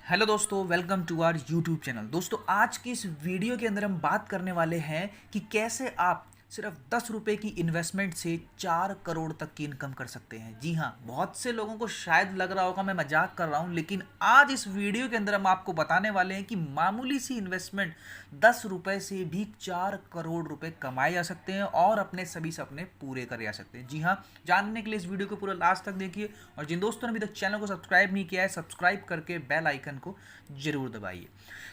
Hello दोस्तों, welcome to our YouTube channel. दोस्तों, आज की इस वीडियो के अंदर हम बात करने वाले हैं कि कैसे आप सिर्फ 10 रुपए की इन्वेस्टमेंट से 4 करोड़ तक की इनकम कर सकते हैं। जी हाँ, बहुत से लोगों को शायद लग रहा होगा मैं मजाक कर रहा हूँ, लेकिन आज इस वीडियो के अंदर हम आपको बताने वाले हैं कि मामूली सी इन्वेस्टमेंट 10 रुपए से भी 4 करोड़ रुपए कमाए जा सकते हैं और अपने सभी सपने पूरे करे जा सकते हैं। जी हाँ, जानने के लिए इस वीडियो को पूरा लास्ट तक देखिए और जिन दोस्तों ने अभी तक चैनल को सब्सक्राइब नहीं किया है, सब्सक्राइब करके बेल आइकन को जरूर दबाइए।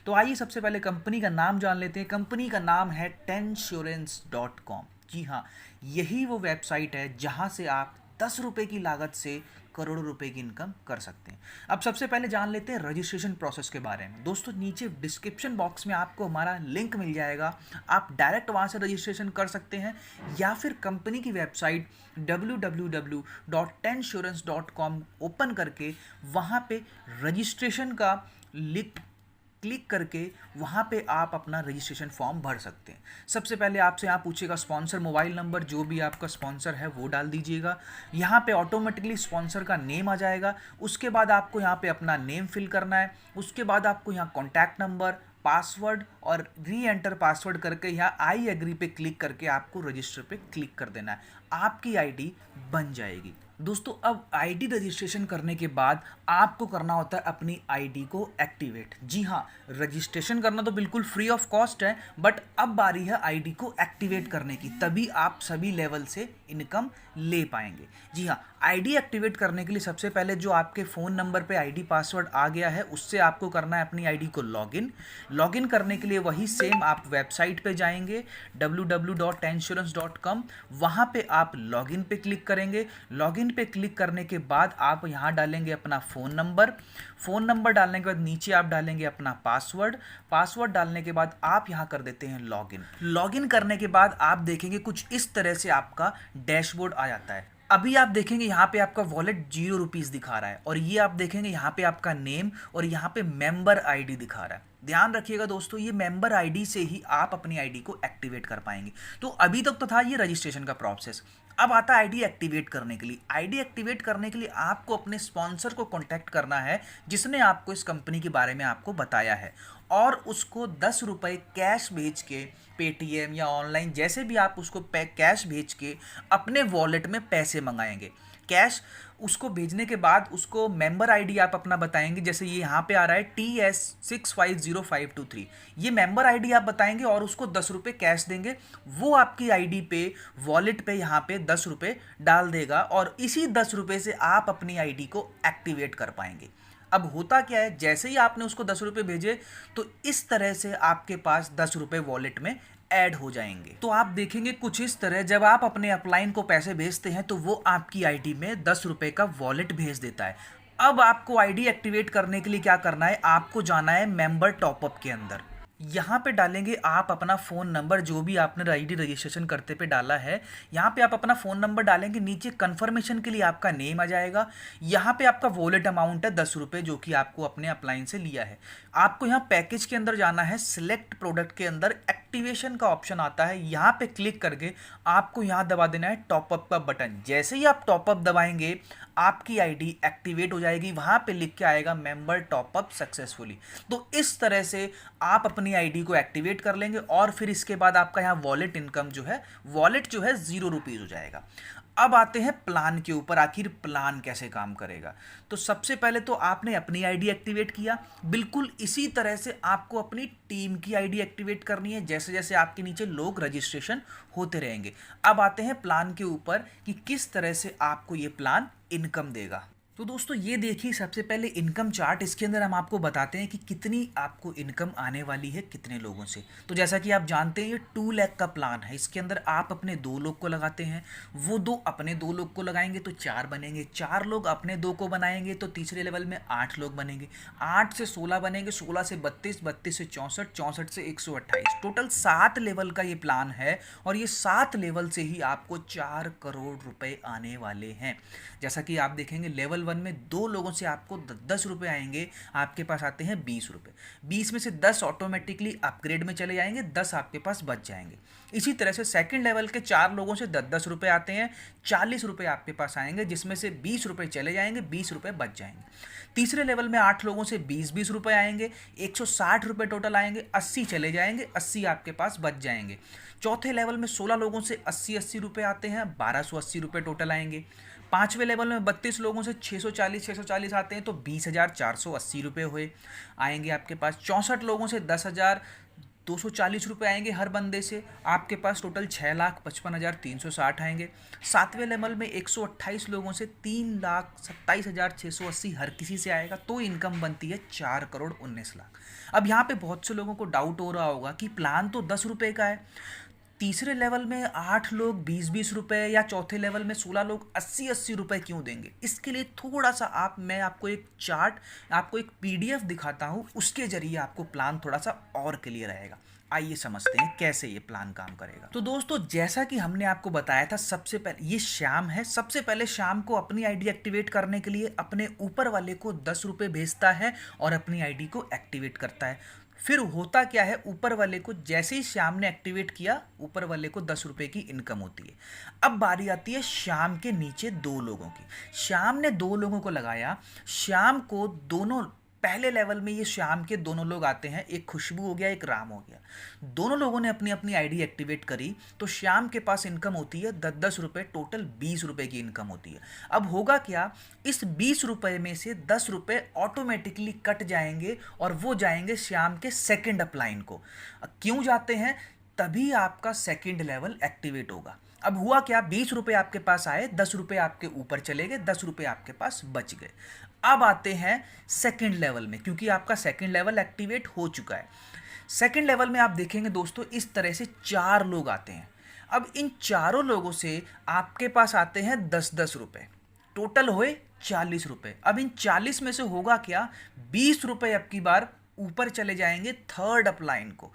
तो आइए सबसे पहले कंपनी का नाम जान लेते हैं। कंपनी का नाम है टेंश्योरेंस.com। जी हाँ, यही वो वेबसाइट है जहां से आप 10 रुपए की लागत से करोड़ों रुपए की इनकम कर सकते हैं। अब सबसे पहले जान लेते हैं रजिस्ट्रेशन प्रोसेस के बारे में। दोस्तों, नीचे डिस्क्रिप्शन बॉक्स में आपको हमारा लिंक मिल जाएगा, आप डायरेक्ट वहां से रजिस्ट्रेशन कर सकते हैं या फिर कंपनी की वेबसाइट www.tensurance.com ओपन करके वहां पे रजिस्ट्रेशन का लिंक क्लिक करके वहाँ पे आप अपना रजिस्ट्रेशन फॉर्म भर सकते हैं। सबसे पहले आपसे यहाँ पूछेगा स्पॉन्सर मोबाइल नंबर, जो भी आपका स्पॉन्सर है वो डाल दीजिएगा। यहाँ पे ऑटोमेटिकली स्पॉन्सर का नेम आ जाएगा। उसके बाद आपको यहाँ पे अपना नेम फिल करना है। उसके बाद आपको यहाँ कॉन्टैक्ट नंबर, पासवर्ड और री एंटर पासवर्ड करके यहाँ आई एग्री पे क्लिक करके आपको रजिस्टर पे क्लिक कर देना है। आपकी आईडी बन जाएगी। दोस्तों, अब आईडी रजिस्ट्रेशन करने के बाद आपको करना होता है अपनी आईडी को एक्टिवेट। जी हाँ, रजिस्ट्रेशन करना तो बिल्कुल फ्री ऑफ कॉस्ट है, बट अब बारी है आईडी को एक्टिवेट करने की, तभी आप सभी लेवल से इनकम ले पाएंगे। जी हाँ, आईडी एक्टिवेट करने के लिए सबसे पहले जो आपके फ़ोन नंबर पे आईडी पासवर्ड आ गया है उससे आपको करना है अपनी आईडी को लॉगिन। लॉगिन करने के लिए वही सेम आप वेबसाइट पे जाएंगे www.tensurance.com। वहाँ पे आप लॉगिन पे क्लिक करेंगे। लॉगिन पे क्लिक करने के बाद आप यहाँ डालेंगे अपना फ़ोन नंबर। फ़ोन नंबर डालने के बाद नीचे आप डालेंगे अपना पासवर्ड। पासवर्ड डालने के बाद आप यहाँ कर देते हैं लॉगिन। लॉगिन करने के बाद आप देखेंगे कुछ इस तरह से आपका डैशबोर्ड आ जाता है। अभी आप देखेंगे यहाँ पे आपका वॉलेट 0 रुपीज़ दिखा रहा है और ये आप देखेंगे यहाँ पे आपका नेम और यहाँ पे मेंबर आईडी दिखा रहा है। ध्यान रखिएगा दोस्तों, ये मेंबर आईडी से ही आप अपनी आईडी को एक्टिवेट कर पाएंगे। तो अभी तक तो था ये रजिस्ट्रेशन का प्रोसेस। अब आता है आईडी एक्टिवेट करने के लिए। आईडी एक्टिवेट करने के लिए आपको अपने स्पॉन्सर को कांटेक्ट करना है जिसने आपको इस कंपनी के बारे में आपको बताया है, और उसको 10 रुपये कैश भेज के, पेटीएम या ऑनलाइन जैसे भी आप उसको कैश भेज के अपने वॉलेट में पैसे मंगाएंगे। कैश उसको भेजने के बाद उसको मेंबर आईडी आप अपना बताएंगे, जैसे ये यहाँ पे आ रहा है TS650523। ये मेंबर आईडी आप बताएंगे और उसको 10 रुपये कैश देंगे। वो आपकी आईडी पे वॉलेट पे यहाँ पे 10 रुपये डाल देगा और इसी 10 रुपये से आप अपनी आईडी को एक्टिवेट कर पाएंगे। अब होता क्या है, जैसे ही आपने उसको 10 रुपये भेजे तो इस तरह से आपके पास 10 रुपये वॉलेट में ऐड हो जाएंगे। तो आप देखेंगे कुछ इस तरह, जब आप अपने अपलाइन को पैसे भेजते हैं तो वो आपकी आईडी में 10 रुपये का वॉलेट भेज देता है। अब आपको आईडी एक्टिवेट करने के लिए क्या करना है, आपको जाना है मेंबर टॉपअप के अंदर। यहाँ पे डालेंगे आप अपना फ़ोन नंबर, जो भी आपने आईडी रजिस्ट्रेशन करते पे डाला है। यहाँ पे आप अपना फ़ोन नंबर डालेंगे। नीचे कंफर्मेशन के लिए आपका नेम आ जाएगा। यहाँ पे आपका वॉलेट अमाउंट है 10 रुपये, जो कि आपको अपने अपलाइन से लिया है। आपको यहाँ पैकेज के अंदर जाना है। सिलेक्ट प्रोडक्ट के अंदर एक्टिवेशन का ऑप्शन आता है, यहाँ पे क्लिक करके आपको यहाँ दबा देना है टॉपअप का बटन। जैसे ही आप टॉपअप दबाएंगे आपकी आईडी एक्टिवेट हो जाएगी। वहाँ पे लिख के आएगा मेंबर टॉपअप सक्सेसफुली। तो इस तरह से आप अपनी आईडी को एक्टिवेट कर लेंगे और फिर इसके बाद आपका यहाँ वॉलेट इनकम जो है, वॉलेट जो है 0 रुपीज़ हो जाएगा। अब आते हैं प्लान के ऊपर, आखिर प्लान कैसे काम करेगा। तो सबसे पहले तो आपने अपनी आईडी एक्टिवेट किया, बिल्कुल इसी तरह से आपको अपनी टीम की आईडी एक्टिवेट करनी है, जैसे जैसे आपके नीचे लोग रजिस्ट्रेशन होते रहेंगे। अब आते हैं प्लान के ऊपर कि किस तरह से आपको ये प्लान इनकम देगा। तो दोस्तों, ये देखिए सबसे पहले इनकम चार्ट। इसके अंदर हम आपको बताते हैं कि कितनी आपको इनकम आने वाली है कितने लोगों से। तो जैसा कि आप जानते हैं ये 2 लाख का प्लान है। इसके अंदर आप अपने 2 लोग को लगाते हैं, वो 2 अपने 2 लोग को लगाएंगे तो 4 बनेंगे, 4 लोग अपने 2 को बनाएंगे तो तीसरे लेवल में 8 लोग बनेंगे, 8 से 16 बनेंगे, 16 से 32, 32 से 64, 64 से 128। टोटल 7 लेवल का ये प्लान है और ये 7 लेवल से ही आपको 4 करोड़ रुपए आने वाले हैं। जैसा कि आप देखेंगे लेवल लेवल 1 में 2 लोगों से आपको 10 रुपये आएंगे, आपके पास आते हैं 20 रुपये। 20 में से 10 ऑटोमेटिकली अपग्रेड में चले जाएंगे, 10 आपके पास बच जाएंगे। इसी तरह से सेकंड लेवल के 4 लोगों से 10-10 रुपये आते हैं, 40 रुपये आपके पास आएंगे, जिसमें से 20 रुपये चले जाएंगे, 20 रुपये बच जाएंगे। तीसरे लेवल में 8 लोगों से 20-20 रुपये आएंगे, 160 रुपये टोटल आएंगे, 80 चले जाएंगे, 80 आपके पास बच जाएंगे। चौथे लेवल में 16 लोगों से 80-80 रुपये आते हैं, 1280 रुपये टोटल आएंगे। पाँचवें लेवल में 32 लोगों से 640 आते हैं, तो 20,480 रुपये हुए आएंगे आपके पास। 64 लोगों से 10,240 रुपये आएंगे हर बंदे से, आपके पास टोटल 6,55,360 आएंगे। सातवें लेवल में 128 लोगों से 3,27,680 हर किसी से आएगा, तो इनकम बनती है 4,19,00,000। अब यहाँ पे बहुत से लोगों को डाउट हो रहा होगा कि प्लान तो 10 रुपये का है, तीसरे लेवल में 8 लोग 20-20 रुपये या चौथे लेवल में 16 लोग 80-80 रुपये क्यों देंगे। इसके लिए थोड़ा सा मैं आपको एक चार्ट, आपको एक PDF दिखाता हूँ, उसके जरिए आपको प्लान थोड़ा सा और क्लियर रहेगा। आइए समझते हैं कैसे ये प्लान काम करेगा। तो दोस्तों, जैसा कि हमने आपको बताया था, सबसे पहले ये श्याम है, सबसे पहले श्याम को अपनी आईडी एक्टिवेट करने के लिए अपने ऊपर वाले को 10 रुपये भेजता है और अपनी आईडी को एक्टिवेट करता है। फिर होता क्या है, ऊपर वाले को जैसे ही श्याम ने एक्टिवेट किया, ऊपर वाले को 10 रुपये की इनकम होती है। अब बारी आती है श्याम के नीचे 2 लोगों की। श्याम ने 2 लोगों को लगाया, श्याम को दोनों पहले लेवल में ये श्याम के दोनों लोग आते हैं, एक खुशबू हो गया, एक राम हो गया। दोनों लोगों ने अपनी अपनी आईडी एक्टिवेट करी, तो श्याम के पास इनकम होती है 10-10 रुपये, टोटल 20 रुपये की इनकम होती है। अब होगा क्या, इस 20 रुपये में से 10 रुपये ऑटोमेटिकली कट जाएंगे और वो जाएंगे श्याम के सेकेंड अपलाइन को। क्यों जाते हैं, तभी आपका सेकेंड लेवल एक्टिवेट होगा। अब हुआ क्या, 20 रुपये आपके पास आए, 10 रुपये आपके ऊपर चले गए, 10 रुपये आपके पास बच गए। अब आते हैं सेकंड लेवल में, क्योंकि आपका सेकंड लेवल एक्टिवेट हो चुका है। सेकंड लेवल में आप देखेंगे दोस्तों, इस तरह से 4 लोग आते हैं। अब इन चारों लोगों से आपके पास आते हैं 10-10 रुपये, टोटल हुए 40 रुपये। अब इन 40 में से होगा क्या, 20 रुपये अब की बार ऊपर चले जाएंगे थर्ड अपलाइन को,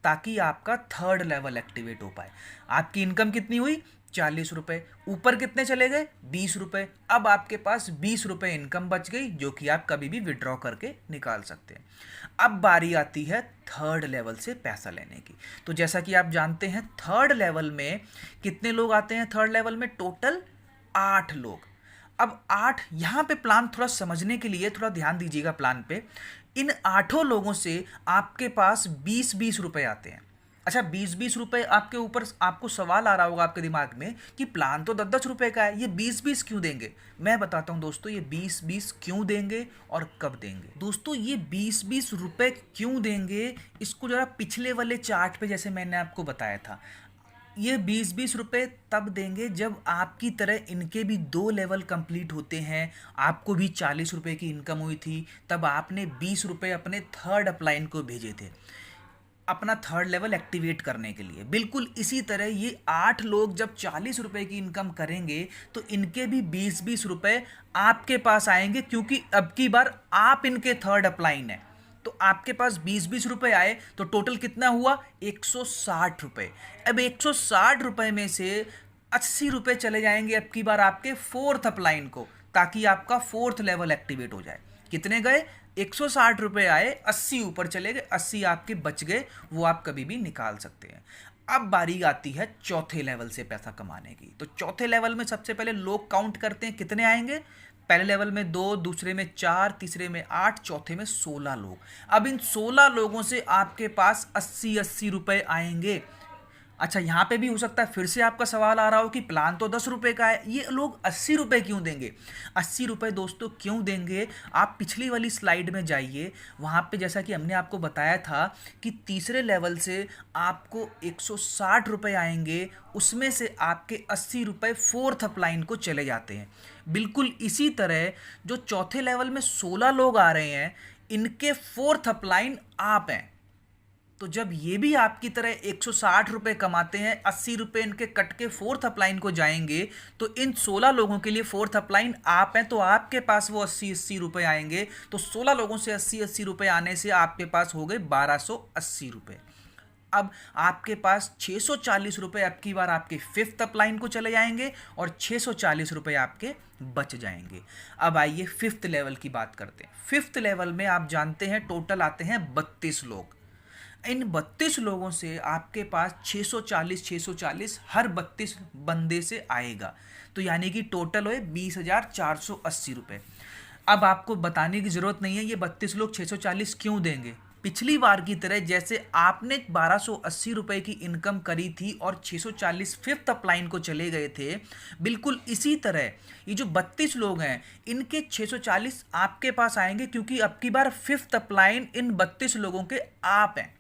ताकि आपका थर्ड लेवल एक्टिवेट हो पाए। आपकी इनकम कितनी हुई, 40 रुपये, ऊपर कितने चले गए, 20 रुपये। अब आपके पास 20 रुपये इनकम बच गई, जो कि आप कभी भी विड्रॉ करके निकाल सकते हैं। अब बारी आती है थर्ड लेवल से पैसा लेने की। तो जैसा कि आप जानते हैं, थर्ड लेवल में कितने लोग आते हैं, थर्ड लेवल में टोटल 8 लोग। अब 8, यहाँ पे प्लान थोड़ा समझने के लिए थोड़ा ध्यान दीजिएगा प्लान पे। इन 8 लोगों से आपके पास 20-20 रुपये आते हैं। अच्छा, 20-20 रुपये आपके ऊपर, आपको सवाल आ रहा होगा आपके दिमाग में कि प्लान तो 10-10 रुपये का है, ये 20-20 क्यों देंगे। मैं बताता हूँ दोस्तों, ये 20-20 क्यों देंगे और कब देंगे। दोस्तों, ये 20-20 रुपये क्यों देंगे, इसको जरा पिछले वाले चार्ट पे जैसे मैंने आपको बताया था, ये 20-20 रुपये तब देंगे जब आपकी तरह इनके भी 2 लेवल कंप्लीट होते हैं। आपको भी 40 रुपये की इनकम हुई थी, तब आपने 20 रुपये अपने थर्ड अपलाइन को भेजे थे अपना थर्ड लेवल एक्टिवेट करने के लिए। बिल्कुल इसी तरह ये 8 लोग जब 40 रुपये की इनकम करेंगे, तो इनके भी 20-20 रुपये आपके पास आएंगे, क्योंकि अब की बार आप इनके थर्ड अपलाइन है। तो आपके पास 20-20 रुपये आए, तो टोटल कितना हुआ, 160 रुपये। अब 160 रुपये में से 80 रुपये चले जाएंगे अब की बार आपके फोर्थ अपलाइन को, ताकि आपका फोर्थ लेवल एक्टिवेट हो जाए। कितने गए, 160 रुपये आए, 80 ऊपर चले गए, 80 आपके बच गए, वो आप कभी भी निकाल सकते हैं। अब बारी आती है चौथे लेवल से पैसा कमाने की। तो चौथे लेवल में सबसे पहले लोग काउंट करते हैं, कितने आएंगे, पहले लेवल में 2, दूसरे में 4, तीसरे में 8, चौथे में 16 लोग। अब इन 16 लोगों से आपके पास 80-80 रुपये आएंगे। अच्छा, यहाँ पे भी हो सकता है फिर से आपका सवाल आ रहा हो कि प्लान तो 10 रुपये का है, ये लोग 80 रुपये क्यों देंगे। 80 रुपये दोस्तों क्यों देंगे, आप पिछली वाली स्लाइड में जाइए, वहाँ पे जैसा कि हमने आपको बताया था कि तीसरे लेवल से आपको 160 रुपये आएंगे, उसमें से आपके 80 रुपये फोर्थ अपलाइन को चले जाते हैं। बिल्कुल इसी तरह जो चौथे लेवल में 16 लोग आ रहे हैं, इनके फोर्थ अपलाइन आप हैं। तो जब ये भी आपकी तरह 160 रुपये कमाते हैं, 80 रुपये इनके कट के फोर्थ अपलाइन को जाएंगे, तो इन 16 लोगों के लिए फोर्थ अपलाइन आप हैं, तो आपके पास वो 80-80 रुपये आएंगे। तो 16 लोगों से 80-80 रुपये आने से आपके पास हो गए 1280 रुपये। अब आपके पास 640 रुपये अब की बार आपके फिफ्थ अपलाइन को चले जाएंगे और 640 रुपये आपके बच जाएंगे। अब आइए फिफ्थ लेवल की बात करते हैं। फिफ्थ लेवल में आप जानते हैं टोटल आते हैं 32 लोग। इन 32 लोगों से आपके पास 640 हर 32 बंदे से आएगा, तो यानी कि टोटल हुए 20,480 रुपये। अब आपको बताने की ज़रूरत नहीं है ये 32 लोग 640 क्यों देंगे। पिछली बार की तरह जैसे आपने 1280 रुपये की इनकम करी थी और 640 फिफ्थ अपलाइन को चले गए थे, बिल्कुल इसी तरह ये जो 32 लोग हैं इनके 640 आपके पास आएंगे, क्योंकि अब की बार फिफ्थ अपलाइन इन 32 लोगों के आप हैं।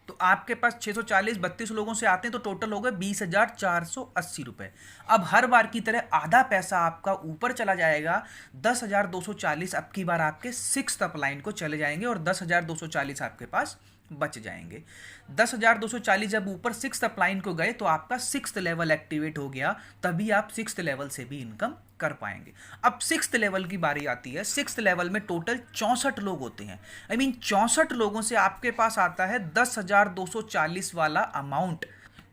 तो आपके पास 640 32 लोगों से आते हैं तो टोटल हो गए 20,480 रुपये। अब हर बार की तरह आधा पैसा आपका ऊपर चला जाएगा, 10,240 अब की बार आपके सिक्स्थ अपलाइन को चले जाएंगे और 10,240 आपके पास बच जाएंगे। 10,240 जब ऊपर सिक्स्थ अपलाइन को गए तो आपका सिक्स्थ लेवल एक्टिवेट हो गया, तभी आप सिक्स्थ लेवल से भी इनकम कर पाएंगे। अब सिक्स्थ लेवल की बारी आती है। सिक्स्थ लेवल में टोटल 64 लोग होते हैं। आई मीन 64 लोगों से आपके पास आता है 10,240 वाला अमाउंट।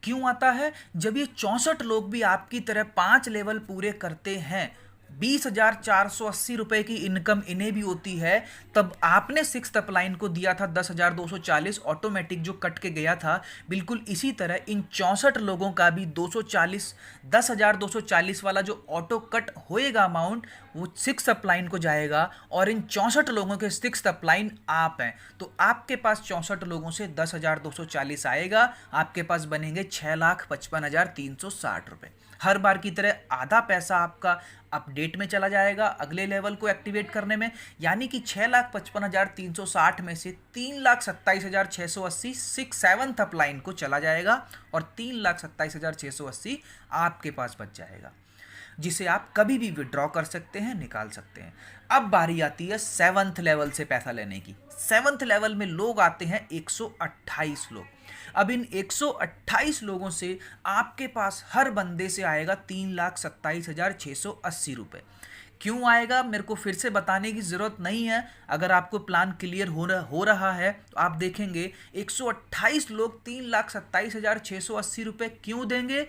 क्यों आता है? जब ये 64 लोग भी आपकी तरह 5 लेवल पूरे करते हैं, 20,480 रुपये की इनकम इन्हें भी होती है, तब आपने सिक्स्थ अपलाइन को दिया था 10,240 ऑटोमेटिक जो कट के गया था, बिल्कुल इसी तरह इन 64 लोगों का भी 240 10,240 वाला जो ऑटो कट होएगा अमाउंट, वो सिक्स्थ अपलाइन को जाएगा और इन 64 लोगों के सिक्स्थ अपलाइन आप हैं। तो आपके पास 64 लोगों से 10,240 आएगा, आपके पास बनेंगे 6,55,360 रुपये। हर बार की तरह आधा पैसा आपका अपडेट में चला जाएगा अगले लेवल को एक्टिवेट करने में, यानी कि 6,55,360 में से 3,27,680 सेवन्थ अपलाइन को चला जाएगा और 3,27,680 आपके पास बच जाएगा, जिसे आप कभी भी विड्रॉ कर सकते हैं, निकाल सकते हैं। अब बारी आती है सेवन्थ लेवल से पैसा लेने की। सेवन्थ लेवल में लोग आते हैं 128 लोग। अब इन 128 लोगों से आपके पास हर बंदे से आएगा 3,27,680 रुपये। क्यों आएगा मेरे को फिर से बताने की ज़रूरत नहीं है। अगर आपको प्लान क्लियर हो रहा है तो आप देखेंगे 128 लोग 3,27,680 रुपये क्यों देंगे।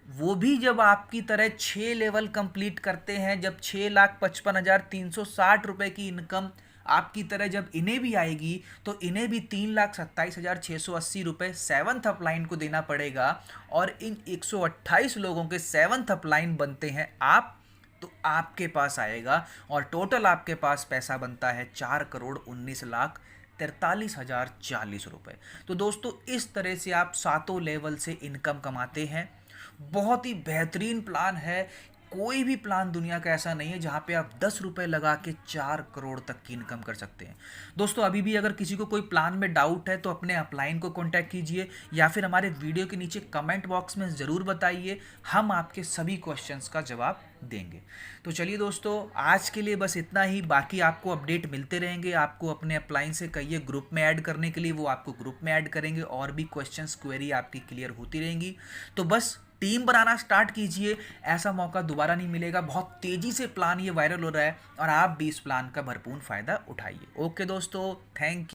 वो भी जब आपकी तरह 6 लेवल कंप्लीट करते हैं, जब 6,55,360 रुपये की इनकम आपकी तरह जब इन्हें भी आएगी, तो इन्हें भी 3,27,680 रुपये सेवन्थ अपलाइन को देना पड़ेगा और इन 128 लोगों के सेवन्थ अपलाइन बनते हैं आप। तो आपके पास आएगा और टोटल आपके पास पैसा बनता है 4,19,43,040 रुपये। तो दोस्तों इस तरह से आप सातों लेवल से इनकम कमाते हैं। बहुत ही बेहतरीन प्लान है। कोई भी प्लान दुनिया का ऐसा नहीं है जहाँ पे आप 10 रुपये लगा के 4 करोड़ तक की इनकम कर सकते हैं। दोस्तों अभी भी अगर किसी को कोई प्लान में डाउट है तो अपने अपलाइन को कांटेक्ट कीजिए या फिर हमारे वीडियो के नीचे कमेंट बॉक्स में ज़रूर बताइए, हम आपके सभी क्वेश्चंस का जवाब देंगे। तो चलिए दोस्तों आज के लिए बस इतना ही। बाकी आपको अपडेट मिलते रहेंगे। आपको अपने अपलाइन से कहिए ग्रुप में ऐड करने के लिए, वो आपको ग्रुप में ऐड करेंगे और भी क्वेश्चंस क्वेरी आपकी क्लियर होती रहेंगी। तो बस टीम बनाना स्टार्ट कीजिए, ऐसा मौका दोबारा नहीं मिलेगा। बहुत तेज़ी से प्लान ये वायरल हो रहा है और आप भी इस प्लान का भरपूर फ़ायदा उठाइए। ओके दोस्तों, थैंक यू।